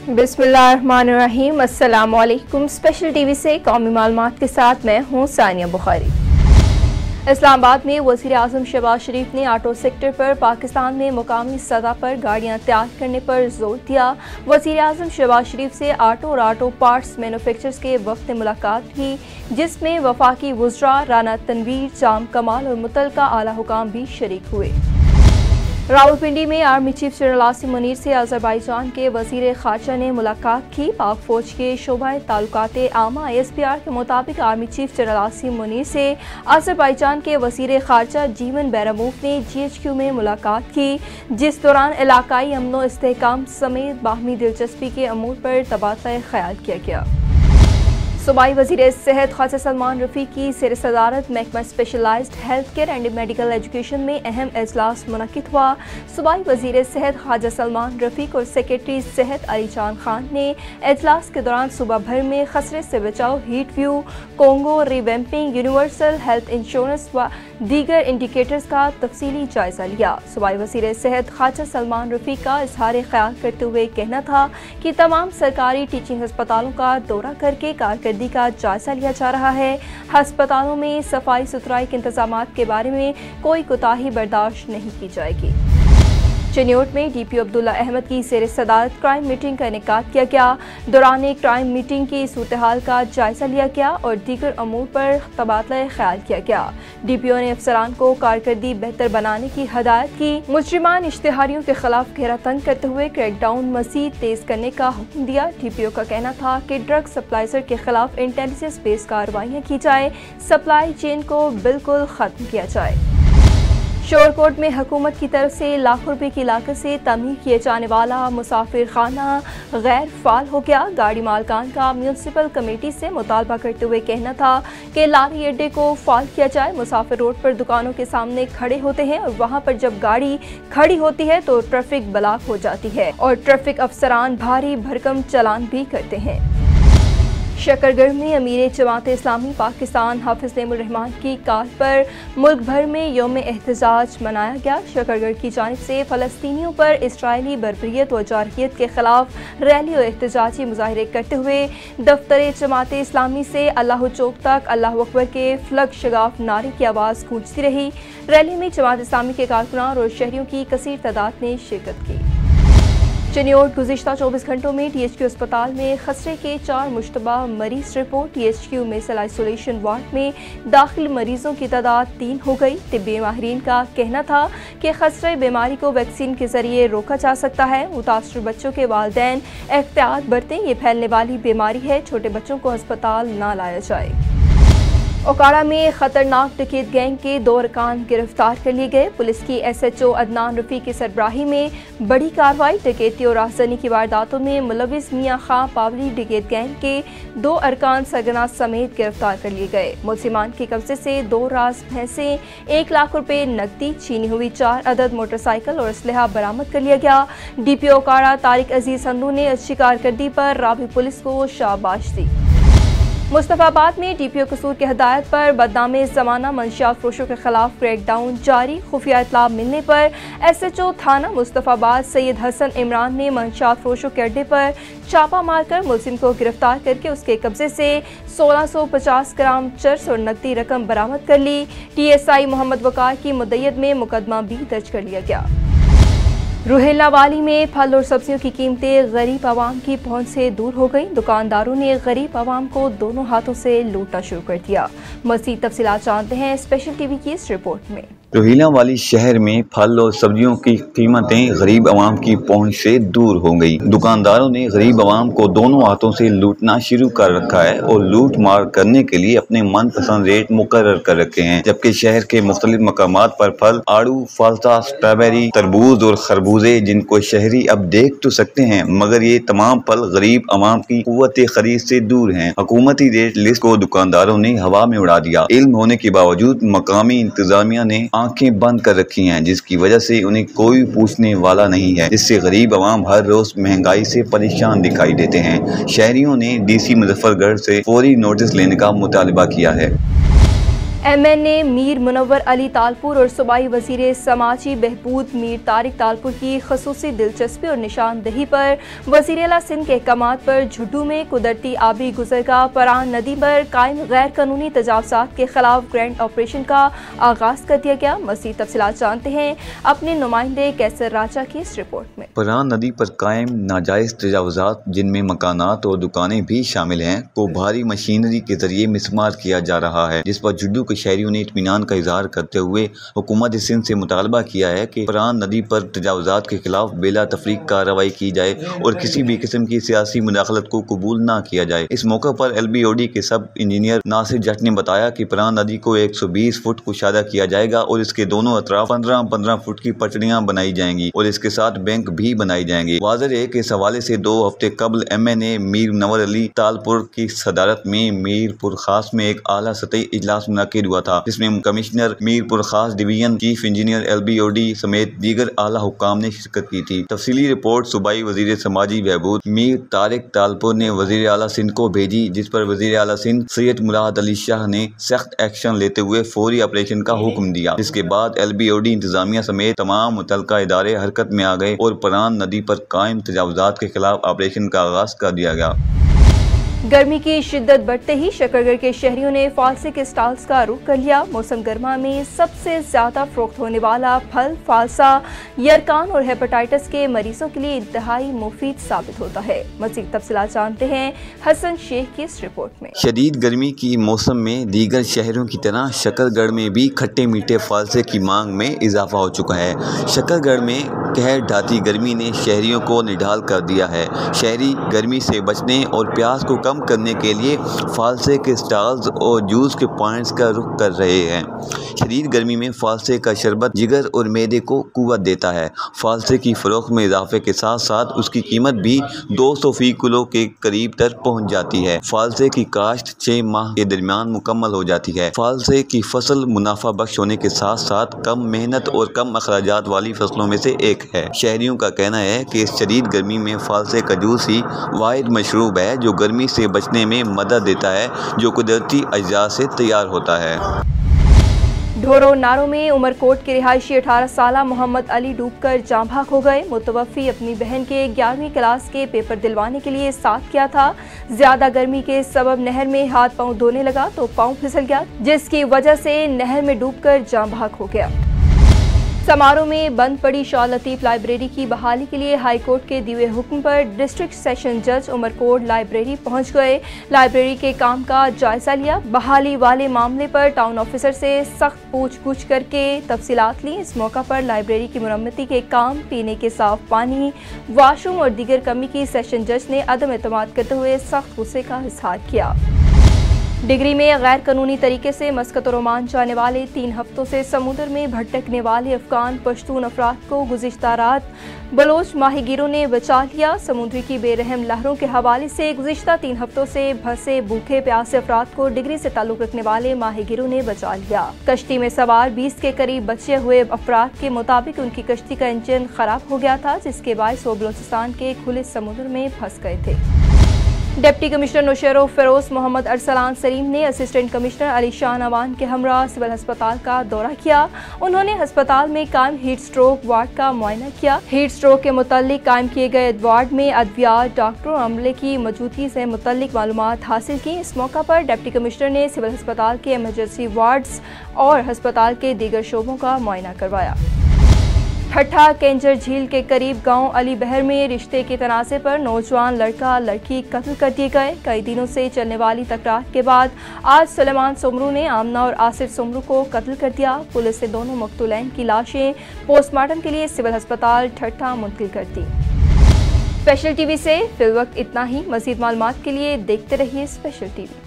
बिस्मिल्लाहिर्रहमानिर्रहीम। अस्सलाम वालेकुम। स्पेशल टीवी से कौमी मालूमात के साथ मैं हूँ सानिया बुखारी। इस्लामाबाद में वज़ीर आज़म शहबाज शरीफ ने ऑटो सेक्टर पर पाकिस्तान में मुकामी सतह पर गाड़ियाँ तैयार करने पर जोर दिया। वज़ीर आज़म शहबाज शरीफ से ऑटो और ऑटो पार्ट्स मैन्युफैक्चरर्स के वक्त मुलाकात की, जिसमें वफाकी वज़रा राना तनवीर, जाम कमाल और मुतल्लिका आला हुकाम भी शरीक हुए। रावलपिंडी में army chief general Asim Munir से अज़रबैजान के वज़ीर ख़ारजा ने मुलाकात की। पाक फ़ौज के शोबा ताल्लुकात आमा ISPR के मुताबिक army chief general Asim Munir से अज़रबैजान के वज़ीर ख़ारजा जीवन बैरामूफ ने GHQ में मुलाकात की, जिस दौरान इलाकाई अमन व इस्तेहकाम समेत बाहमी दिलचस्पी के अमूर पर तबादला ख्याल किया गया। सूबाई वज़ीर सेहत ख्वाजा सलमान रफ़ी की ज़ेर सदारत महकमा specialised health care and medical education में अहम इजलास मुनक़िद हुआ। सूबाई वज़ीर सेहत ख्वाजा सलमान रफ़ीक और सेक्रेटरी सेहत अली जान खान ने इजलास के दौरान सूबा भर में खसरे से बचाव, heat view, Congo, revamping, universal health insurance व दीगर इंडिकेटर्स का तफसीली जायजा लिया। सूबाई वज़ीर सेहत ख्वाजा सलमान रफ़ी का इज़हार ख्याल करते हुए कहना था कि तमाम सरकारी टीचिंग अस्पतालों का दौरा करके कारकर्दगी का जायजा लिया जा रहा है। अस्पतालों में सफाई सुथराई के इंतजामात के बारे में कोई कोताही बर्दाश्त नहीं की जाएगी। चिन्योट में DPO अब्दुल्ला अहमद की ज़ेर सदारत क्राइम मीटिंग का इनेकाद किया गया। दौरान क्राइम मीटिंग की सूरत हाल का जायजा लिया गया और दीगर अमूर पर तबादला ख्याल किया गया। DPO ने अफसरान को कारकर्दगी बेहतर बनाने की हदायत की। मुजरिमान इश्तिहारियों के खिलाफ घेरा तंग करते हुए क्रैकडाउन मज़ीद तेज करने का हुक्म दिया। DPO का कहना था कि ड्रग सप्लाइजर के खिलाफ इंटेलिजेंस बेस्ड कार्रवाइयाँ की जाए, सप्लाई चेन को बिल्कुल खत्म किया जाए। शोरकोट में हुकूमत की तरफ से लाखों रुपए की लागत से तमीर किए जाने वाला मुसाफिर खाना गैर फाल हो गया। गाड़ी मालकान का म्यूनसिपल कमेटी से मुतालबा करते हुए कहना था कि लारी अड्डे को फाल किया जाए। मुसाफिर रोड पर दुकानों के सामने खड़े होते हैं और वहां पर जब गाड़ी खड़ी होती है तो ट्रैफिक ब्लॉक हो जाती है और ट्रैफिक अफसरान भारी भरकम चालान भी करते हैं। शकरगढ़ में अमीर जमात इस्लामी पाकिस्तान हाफिज नेमुर्रहमान की काल पर मुल्क भर में यौम एहतजाज मनाया गया। शकरगढ़ की जानिब से फ़लस्तीनियों पर इसराइली बर्बरियत व जारहियत के खिलाफ रैली और एहतजाजी मुजाहरे करते हुए दफ्तर जमात इस्लामी से अल्लाह चौक तक अल्लाह अकबर के फ्लग शगाफ नारे की आवाज़ गूंजती रही। रैली में जमात इस्लामी के कारकुनान और शहरियों की कसीर तादाद ने शिरकत की। चिन्योट गुज़िश्ता 24 घंटों में THQ अस्पताल में खसरे के 4 मुश्तबा मरीज रिपोर्ट। THQ में आइसोलेशन वार्ड में दाखिल मरीजों की तादाद 3 हो गई। तिब्बी माहिरीन का कहना था कि खसरे बीमारी को वैक्सीन के जरिए रोका जा सकता है। मुतासर बच्चों के वालिदैन एहतियात बरतें, ये फैलने वाली बीमारी है। छोटे बच्चों को अस्पताल न लाया जाए। ओकाड़ा में खतरनाक डकैत गैंग के 2 अरकान गिरफ्तार कर लिए गए। पुलिस की SHO अदनान रफ़ी की सरबराही में बड़ी कार्रवाई। डकैती और राहज़नी की वारदातों में मुलविस मियां खां पावली डकैत गैंग के 2 अरकान सरगना समेत गिरफ्तार कर लिए गए। मुलजिमान के कब्जे से 2 राज भैंसें, 1 लाख रुपए नकदी, छीनी हुई 4 अदद मोटरसाइकिल और असलहा बरामद कर लिया गया। DPO ओकाड़ा तारिक अजीज संधू ने अच्छी कारकर्दगी पर रावी पुलिस को शाबाश दी। मुस्तफ़ाबाद में DPO कसूर की हदायत पर बदनामे ज़माना मंशियात फरोशों के खिलाफ क्रैकडाउन जारी। खुफिया इत्तला मिलने पर SHO थाना मुस्तफ़ाबाद सैयद हसन इमरान ने मंशियात फरोशों के अड्डे पर छापा मारकर मुलजिम को गिरफ्तार करके उसके कब्जे से 1650 ग्राम चर्स और नकदी रकम बरामद कर ली। TSI मोहम्मद वकार की मुद्दयत में मुकदमा भी दर्ज कर लिया गया। रुहेला वाली में फल और सब्जियों की कीमतें गरीब आवाम की पहुंच से दूर हो गई। दुकानदारों ने गरीब आवाम को दोनों हाथों से लूटना शुरू कर दिया। मज़ीद तफसीलात जानते हैं स्पेशल टीवी की इस रिपोर्ट में। रोहिला वाली शहर में फल और सब्जियों की कीमतें गरीब आवाम की पहुंच से दूर हो गई। दुकानदारों ने गरीब आवाम को दोनों हाथों से लूटना शुरू कर रखा है और लूट मार करने के लिए अपने मनपसंद रेट मुकर्रर कर रखे हैं। जबकि शहर के मुख्तलिफ मकामात पर फल, आड़ू, फालसा, स्ट्रॉबेरी, तरबूज और खरबूजे जिनको शहरी अब देख तो सकते हैं, मगर ये तमाम फल गरीब आवाम की कुव्वत खरीद से दूर हैं। हुकूमती रेट लिस्ट को दुकानदारों ने हवा में उड़ा दिया। इल्म होने के बावजूद मकामी इंतजामिया ने आंखें बंद कर रखी हैं, जिसकी वजह से उन्हें कोई पूछने वाला नहीं है, जिससे गरीब आवाम हर रोज महंगाई से परेशान दिखाई देते हैं। शहरियों ने DC मुजफ्फरगढ़ से फौरी नोटिस लेने का मुतालबा किया है। MNA मीर मुनव्वर अली तालपुर और सूबाई वजीर समाजी बहबूद मीर तारिक तालपुर की खसूसी दिलचस्पी और निशानदही पर वजीर आला सिंध के अहकामात पर झुड्डू में कुदरती आबी गुजरगाह परान नदी पर कायम गैर कानूनी तजावुज़ात के खिलाफ ग्रैंड ऑपरेशन का आगाज कर दिया गया। मज़ीद तफसीलात जानते हैं अपने नुमाइंदे कैसर राजा की इस रिपोर्ट में। परान नदी पर कायम नाजायज तजावुज़ात, जिनमें मकानात और दुकानें भी शामिल हैं, को भारी मशीनरी के जरिए मिसमार किया जा रहा है, जिस पर झुड्डू शहरियों ने इत्मीनान का इजहार करते हुए हुकूमत सिंध से मुतालबा किया है कि परान नदी पर तजावुज़ात के खिलाफ बेला तफरीक कार्रवाई की जाए और किसी भी किस्म की सियासी मुदाखलत को कबूल ना किया जाए। इस मौका पर LBOD के सब इंजीनियर नासिर जट ने बताया कि परान नदी को 120 फुट कुशादा किया जाएगा और इसके दोनों अतराफ 15-15 फुट की पटड़ियाँ बनाई जाएंगी और इसके साथ बैंक भी बनाई जाएंगे। वाज़ेह है कि इस हवाले से 2 हफ्ते कबल MNA मीर मुनव्वर अली तालपुर की सदारत में मीरपुर खास में एक आला सतही इजलास मुनक्किद हुआ था, जिसमें कमिश्नर मीरपुर खास डिवीजन, चीफ इंजीनियर LBOD समेत दीगर आला हुक्काम ने शिरकत की थी। तफसीली रिपोर्ट सूबाई वजीर समाजी बहबूद मीर तारिक तालपुर ने वजीर आला सिंध को भेजी, जिस पर वजीर आला सिंध सैयद मुराद अली शाह ने सख्त एक्शन लेते हुए फौरी ऑपरेशन का हुक्म दिया, जिसके बाद LBOD इंतजामिया समेत तमाम मुतल्लिका इदारे हरकत में आ गए और परान नदी पर कायम तजावुज़ात के खिलाफ ऑपरेशन का आगाज कर दिया गया। गर्मी की शिद्दत बढ़ते ही शकरगढ़ के शहरियों ने फालसे के स्टॉल्स का रुख कर लिया। मौसम गर्मा में सबसे ज्यादा फरोख्त होने वाला फल फालसा यरकान और हेपेटाइटिस के मरीजों के लिए इंतहाई मुफीद साबित होता है। मज़ीद तफसीलात जानते हैं हसन शेख की इस रिपोर्ट में। शदीद गर्मी की मौसम में दीगर शहरों की तरह शकरगढ़ में भी खट्टे मीठे फालसे की मांग में इजाफा हो चुका है। शकरगढ़ में कहर ढाती गर्मी ने शहरियों को निढाल कर दिया है। शहरी गर्मी से बचने और प्यास को कम करने के लिए फालसे के स्टॉल्स और जूस के पॉइंट्स का रुख कर रहे हैं। शदीद गर्मी में फालसे का शरबत जिगर और मैदे को कुव्वत देता है। फालसे की फरोख्त में इजाफे के साथ साथ उसकी कीमत भी 200 फी किलो के करीब तक पहुंच जाती है। फालसे की काश्त 6 माह के दरमियान मुकम्मल हो जाती है। फालसे की फसल मुनाफा बख्श होने के साथ साथ कम मेहनत और कम अखराजात वाली फसलों में से एक है। शहरियों का कहना है कि इस शदीद गर्मी में फालसे का जूस ही वाहिद मशरूब है जो गर्मी से बचने में मदद देता है, जो कुदरती अज्जा से तैयार होता है। ढोरो नारों में उमरकोट के रिहायशी 18 साला मोहम्मद अली डूबकर जाँ भाग हो गए। मुतवफ़ी अपनी बहन के 11वीं क्लास के पेपर दिलवाने के लिए साथ किया था। ज्यादा गर्मी के सबब नहर में हाथ पांव धोने लगा तो पांव फिसल गया, जिसकी वजह से नहर में डूबकर जाँ भाग हो गया। समारोह में बंद पड़ी शाह लतीफ़ लाइब्रेरी की बहाली के लिए हाईकोर्ट के दिए हुक्म पर डिस्ट्रिक्ट सेशन जज उमरकोट लाइब्रेरी पहुंच गए। लाइब्रेरी के काम का जायजा लिया। बहाली वाले मामले पर टाउन ऑफिसर से सख्त पूछ-गुछ करके तफसीलात ली। इस मौका पर लाइब्रेरी की मुरम्मती के काम, पीने के साफ पानी, वाशरूम और दीगर कमी की सेशन जज ने अदम एतमाद करते हुए सख्त गुस्से का इजहार किया। डिग्री में गैर कानूनी तरीके से मस्कत और ओमान जाने वाले 3 हफ्तों से समुद्र में भटकने वाले अफगान पश्तून अफराद को गुज़िश्ता रात बलोच माहीगीरों ने बचा लिया। समुद्र की बेरहम लहरों के हवाले से गुज़िश्ता 3 हफ्तों से फंसे भूखे प्यासे अफराद को डिग्री से ताल्लुक़ रखने वाले माहीगीरों ने बचा लिया। कश्ती में सवार 20 के करीब बचे हुए अफराद के मुताबिक उनकी कश्ती का इंजन खराब हो गया था, जिसके बायस वो बलोचिस्तान के खुले समुद्र में फंस गए थे। डिप्टी कमिश्नर नौशेरो फिरोज मोहम्मद अरसलान सलीम ने असिस्टेंट कमिश्नर अली शाह नवान के हमरा सिविल अस्पताल का दौरा किया। उन्होंने अस्पताल में कायम हीट स्ट्रोक वार्ड का मुआयना किया। हीट स्ट्रोक के मुताल्लिक कायम किए गए वार्ड में अद्वियात, डॉक्टरों और अमले की मौजूदगी से मुताल्लिक मालूमात हासिल की। इस मौका पर डिप्टी कमिश्नर ने सिविल अस्पताल के इमरजेंसी वार्ड्स और अस्पताल के दीगर शोबों का मुआयना करवाया। ठट्ठा केंजर झील के करीब गांव अली बहर में रिश्ते के तनाज़े पर नौजवान लड़का लड़की कत्ल कर दिए गए। कई दिनों से चलने वाली तकरार के बाद आज सुलेमान सोमरू ने आमना और आसिफ सोमरू को कत्ल कर दिया। पुलिस ने दोनों मकतूलैन की लाशें पोस्टमार्टम के लिए सिविल अस्पताल ठट्ठा मुंतकिल कर दी। स्पेशल टीवी से फिल वक्त इतना ही। मज़ीद मालूमात के लिए देखते रहिए स्पेशल टीवी।